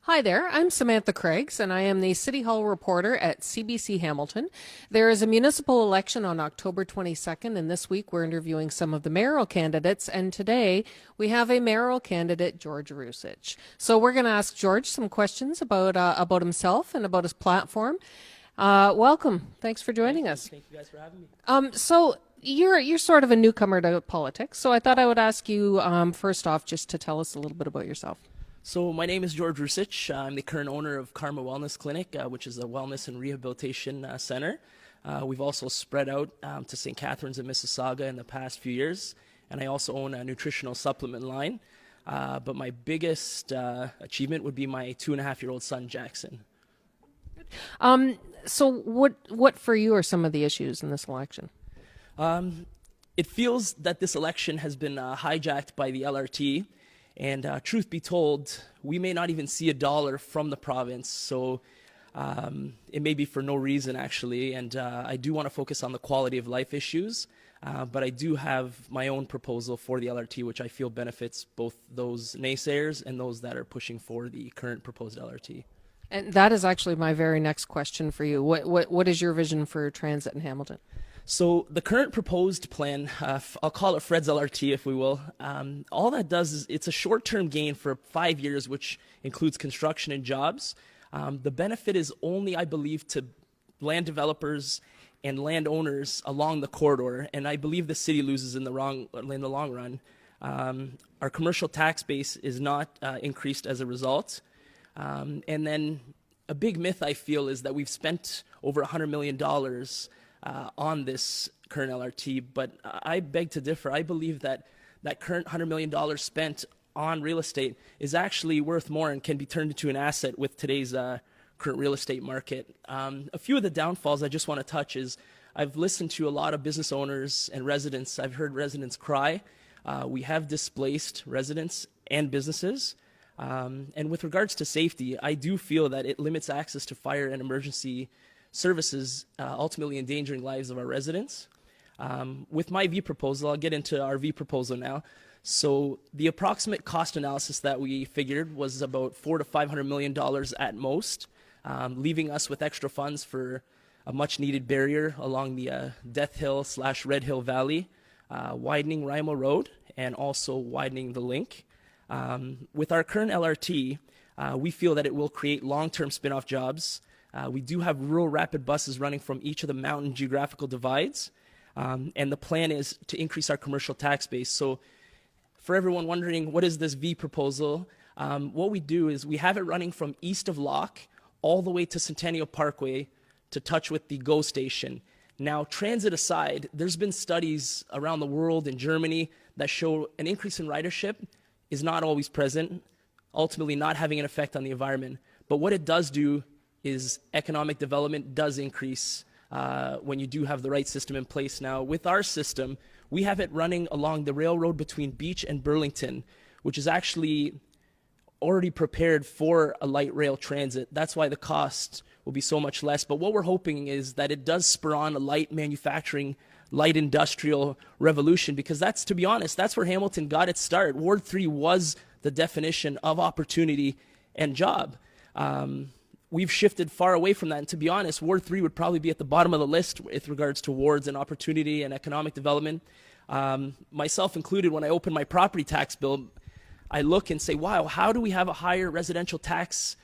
Hi there, I'm Samantha Craigs, and I am the City Hall reporter at CBC Hamilton. There is a municipal election on October 22nd, and this week we're interviewing some of the mayoral candidates. And today we have a mayoral candidate, George Rusich. So we're going to ask George some questions about himself and about his platform. Welcome. Thanks for joining us. Thank you guys for having me. So you're sort of a newcomer to politics, so I thought I would ask you first off just to tell us a little bit about yourself. So my name is George Rusich. I'm the current owner of Karma Wellness Clinic, which is a wellness and rehabilitation center. We've also spread out to St. Catharines and Mississauga in the past few years, and I also own a nutritional supplement line. But my biggest achievement would be my 2.5-year-old son, Jackson. So what for you are some of the issues in this election? It feels that this election has been hijacked by the LRT. And truth be told, we may not even see a dollar from the province, so it may be for no reason, actually. And I do want to focus on the quality of life issues, but I do have my own proposal for the LRT, which I feel benefits both those naysayers and those that are pushing for the current proposed LRT. And that is actually my very next question for you. What is your vision for transit in Hamilton? So the current proposed plan, I'll call it Fred's LRT, if we will, all that does is it's a short-term gain for 5 years, which includes construction and jobs. The benefit is only, I believe, to land developers and landowners along the corridor, and I believe the city loses in the long run. Our commercial tax base is not increased as a result. And then a big myth, I feel, is that we've spent over $100 million on this current LRT, but I beg to differ. I believe that that current $100 million spent on real estate is actually worth more and can be turned into an asset with today's current real estate market. A few of the downfalls I just want to touch is I've listened to a lot of business owners and residents. I've heard residents cry. We have displaced residents and businesses. And with regards to safety, I do feel that it limits access to fire and emergency services, ultimately endangering lives of our residents. With my V proposal, I'll get into our V proposal now. So the approximate cost analysis that we figured was about $400 to $500 million at most, leaving us with extra funds for a much needed barrier along the Death Hill / Red Hill Valley, widening Rymo Road, and also widening the link. With our current LRT, we feel that it will create long-term spin-off jobs. We do have rural rapid buses running from each of the mountain geographical divides, and the plan is to increase our commercial tax base. So for everyone wondering, what is this V proposal? What we do is we have it running from east of Locke all the way to Centennial Parkway to touch with the GO station. Now, transit aside, there's been studies around the world in Germany that show an increase in ridership is not always present, ultimately not having an effect on the environment. But what it does do is economic development does increase when you do have the right system in place. Now, with our system, we have it running along the railroad between Beach and Burlington, which is actually already prepared for a light rail transit. That's why the cost will be so much less. But what we're hoping is that it does spur on a light manufacturing, light industrial revolution, because that's, to be honest, that's where Hamilton got its start. Ward 3 was the definition of opportunity and job. We've shifted far away from that, and to be honest, Ward 3 would probably be at the bottom of the list with regards to wards and opportunity and economic development. Myself included, when I open my property tax bill, I look and say, wow, how do we have a higher residential tax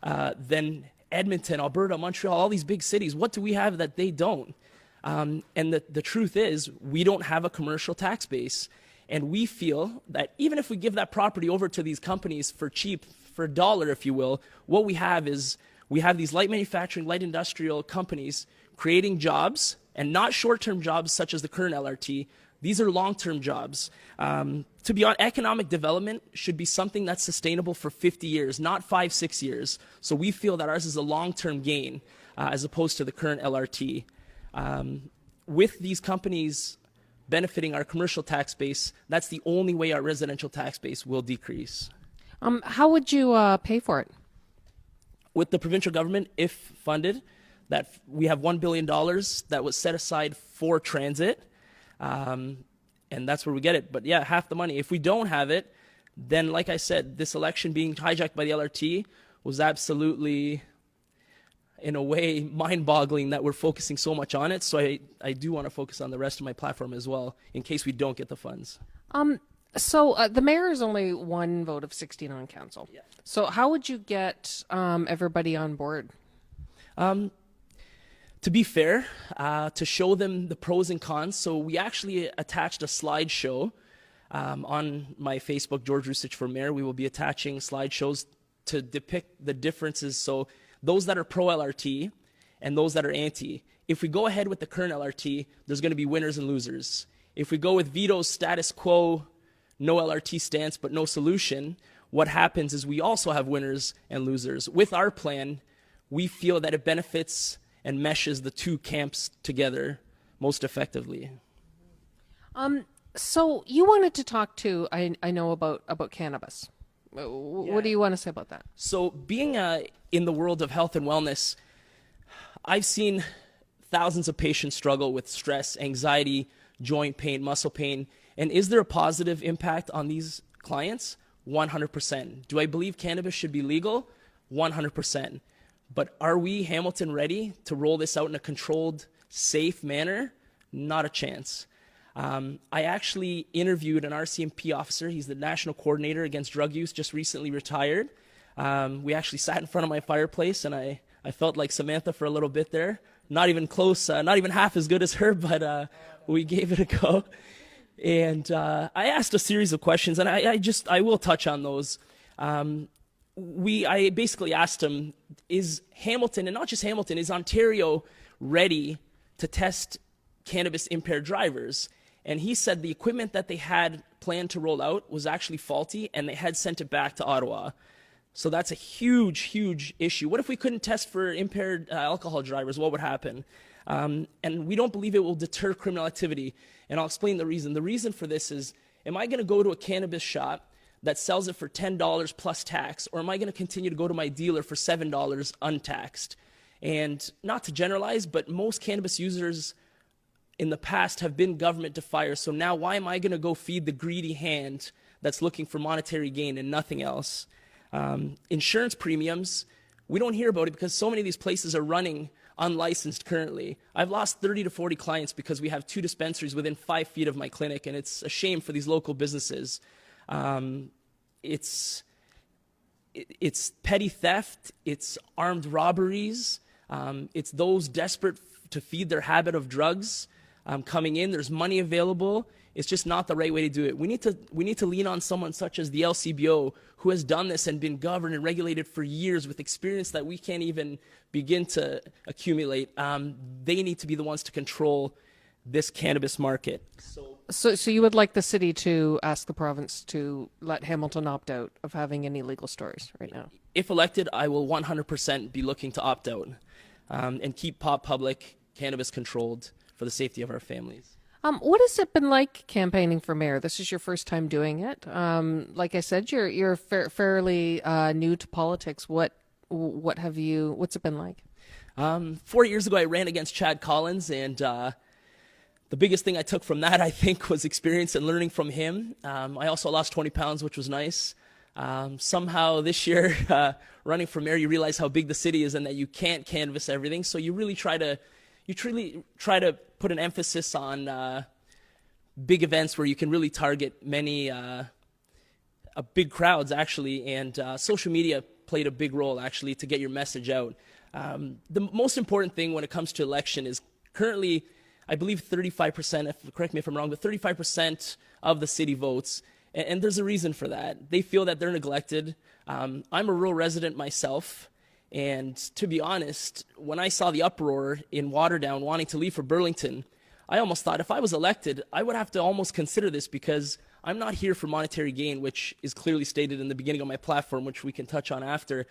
than Edmonton, Alberta, Montreal, all these big cities? What do we have that they don't? And the truth is, we don't have a commercial tax base. And we feel that even if we give that property over to these companies for cheap, for a dollar, if you will, what we have is we have these light manufacturing, light industrial companies creating jobs, and not short-term jobs such as the current LRT. These are long-term jobs. To be honest, economic development should be something that's sustainable for 50 years, not 5, 6 years. So we feel that ours is a long-term gain as opposed to the current LRT. With these companies benefiting our commercial tax base, that's the only way our residential tax base will decrease. How would you pay for it? With the provincial government, if funded, that we have $1 billion that was set aside for transit, and that's where we get it. But yeah, half the money. If we don't have it, then like I said, this election being hijacked by the LRT was absolutely, in a way, mind-boggling that we're focusing so much on it. So I do want to focus on the rest of my platform as well, in case we don't get the funds. So the mayor is only one vote of 16 on council. Yeah. So how would you get everybody on board? To be fair, to show them the pros and cons, so we actually attached a slideshow on my Facebook, George Rusich for Mayor. We will be attaching slideshows to depict the differences. So those that are pro-LRT and those that are anti. If we go ahead with the current LRT, there's going to be winners and losers. If we go with Vito's status quo, no LRT stance, but no solution, what happens is we also have winners and losers. With our plan, we feel that it benefits and meshes the two camps together most effectively. So you wanted to talk to, I know about cannabis. What do you want to say about that? So being in the world of health and wellness, I've seen thousands of patients struggle with stress, anxiety, joint pain, muscle pain. And is there a positive impact on these clients? 100%. Do I believe cannabis should be legal? 100%. But are we, Hamilton, ready to roll this out in a controlled, safe manner? Not a chance. I actually interviewed an RCMP officer. He's the national coordinator against drug use, just recently retired. We actually sat in front of my fireplace, and I felt like Samantha for a little bit there. Not even close, not even half as good as her, but we gave it a go. And I asked a series of questions, and I will touch on those. I basically asked him, is Hamilton, and not just Hamilton, is Ontario ready to test cannabis impaired drivers? And he said the equipment that they had planned to roll out was actually faulty, and they had sent it back to Ottawa. So that's a huge, huge issue. What if we couldn't test for impaired alcohol drivers? What would happen? And we don't believe it will deter criminal activity. And I'll explain the reason. The reason for this is, am I going to go to a cannabis shop that sells it for $10 plus tax, or am I going to continue to go to my dealer for $7 untaxed? And not to generalize, but most cannabis users in the past have been government to fire. So now why am I going to go feed the greedy hand that's looking for monetary gain and nothing else? Insurance premiums, we don't hear about it because so many of these places are running unlicensed currently. I've lost 30 to 40 clients because we have 2 dispensaries within 5 feet of my clinic, and it's a shame for these local businesses. It's petty theft, it's armed robberies, it's those desperate to feed their habit of drugs coming in. There's money available. It's just not the right way to do it. We need to lean on someone such as the LCBO, who has done this and been governed and regulated for years with experience that we can't even begin to accumulate. They need to be the ones to control this cannabis market. So you would like the city to ask the province to let Hamilton opt out of having any legal stores right now? If elected, I will 100% be looking to opt out and keep public cannabis controlled for the safety of our families. What has it been like campaigning for mayor? This is your first time doing it. Like I said, you're fairly new to politics. What's it been like? 4 years ago, I ran against Chad Collins, and the biggest thing I took from that, I think, was experience and learning from him. I also lost 20 pounds, which was nice. Somehow this year, running for mayor, you realize how big the city is and that you can't canvass everything. So you really try to put an emphasis on big events where you can really target many big crowds, actually. And social media played a big role, actually, to get your message out. The most important thing when it comes to election is currently, I believe 35%, correct me if I'm wrong, but 35% of the city votes. And there's a reason for that. They feel that they're neglected. I'm a rural resident myself. And to be honest, when I saw the uproar in Waterdown wanting to leave for Burlington, I almost thought if I was elected, I would have to almost consider this, because I'm not here for monetary gain, which is clearly stated in the beginning of my platform, which we can touch on after.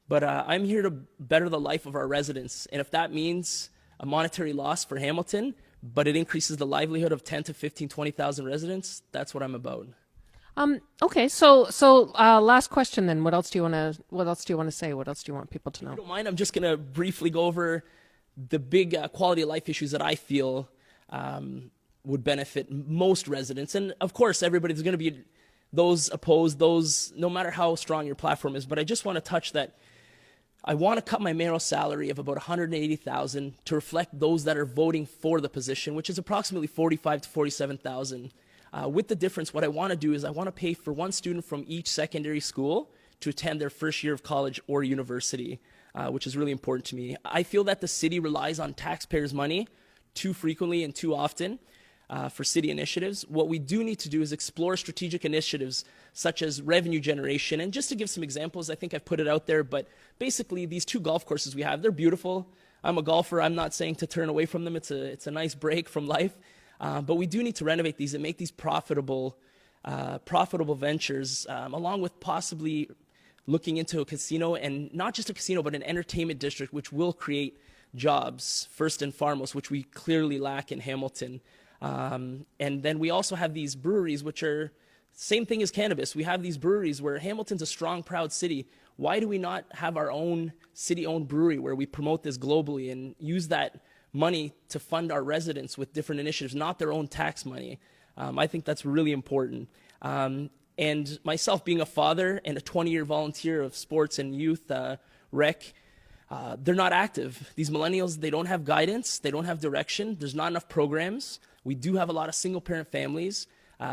But I'm here to better the life of our residents. And if that means a monetary loss for Hamilton, but it increases the livelihood of 10 to 15, 20,000 residents, that's what I'm about. Okay. So last question then. What else do you want to say? What else do you want people to know? If you don't mind, I'm just going to briefly go over the big quality of life issues that I feel would benefit most residents. And of course, everybody's going to be those opposed, those, no matter how strong your platform is. But I just want to touch that I want to cut my mayoral salary of about $180,000 to reflect those that are voting for the position, which is approximately $45,000 to $47,000. With the difference, what I want to do is I want to pay for one student from each secondary school to attend their first year of college or university, which is really important to me. I feel that the city relies on taxpayers' money too frequently and too often for city initiatives. What we do need to do is explore strategic initiatives such as revenue generation. And just to give some examples, I think I've put it out there, but basically these two golf courses we have, they're beautiful. I'm a golfer. I'm not saying to turn away from them. It's a nice break from life. But we do need to renovate these and make these profitable ventures, along with possibly looking into a casino, and not just a casino, but an entertainment district, which will create jobs first and foremost, which we clearly lack in Hamilton. And then we also have these breweries, which are same thing as cannabis. We have these breweries where Hamilton's a strong, proud city. Why do we not have our own city-owned brewery where we promote this globally and use that money to fund our residents with different initiatives, not their own tax money? I think that's really important. And myself being a father and a 20-year volunteer of sports and youth rec, they're not active. These millennials, they don't have guidance, they don't have direction, there's not enough programs. We do have a lot of single-parent families.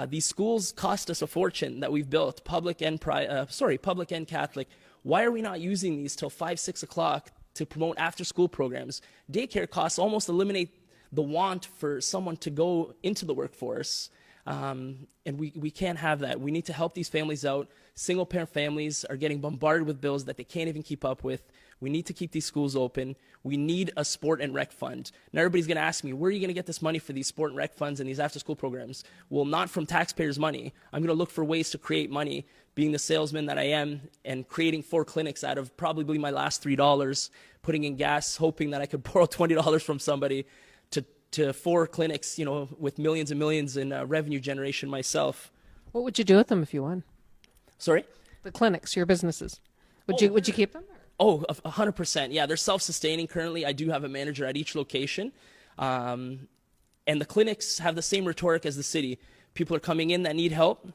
These schools cost us a fortune that we've built, public and Catholic. Why are we not using these till 5, 6 o'clock to promote after-school programs? Daycare costs almost eliminate the want for someone to go into the workforce. And we can't have that. We need to help these families out. Single-parent families are getting bombarded with bills that they can't even keep up with. We need to keep these schools open. We need a sport and rec fund. Now everybody's going to ask me, where are you going to get this money for these sport and rec funds and these after-school programs? Well, not from taxpayers' money. I'm going to look for ways to create money, being the salesman that I am, and creating 4 clinics out of probably my last $3, putting in gas, hoping that I could borrow $20 from somebody to 4 clinics, with millions and millions in revenue generation myself. What would you do with them if you won? Sorry? The clinics, your businesses. Would you keep them? Oh, 100%. Yeah, they're self-sustaining currently. I do have a manager at each location. And the clinics have the same rhetoric as the city. People are coming in that need help.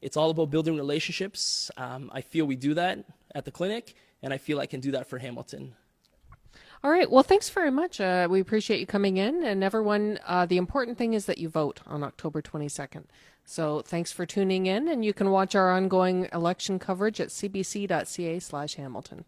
It's all about building relationships. I feel we do that at the clinic, and I feel I can do that for Hamilton. All right. Well, thanks very much. We appreciate you coming in. And everyone, the important thing is that you vote on October 22nd. So thanks for tuning in, and you can watch our ongoing election coverage at cbc.ca/Hamilton.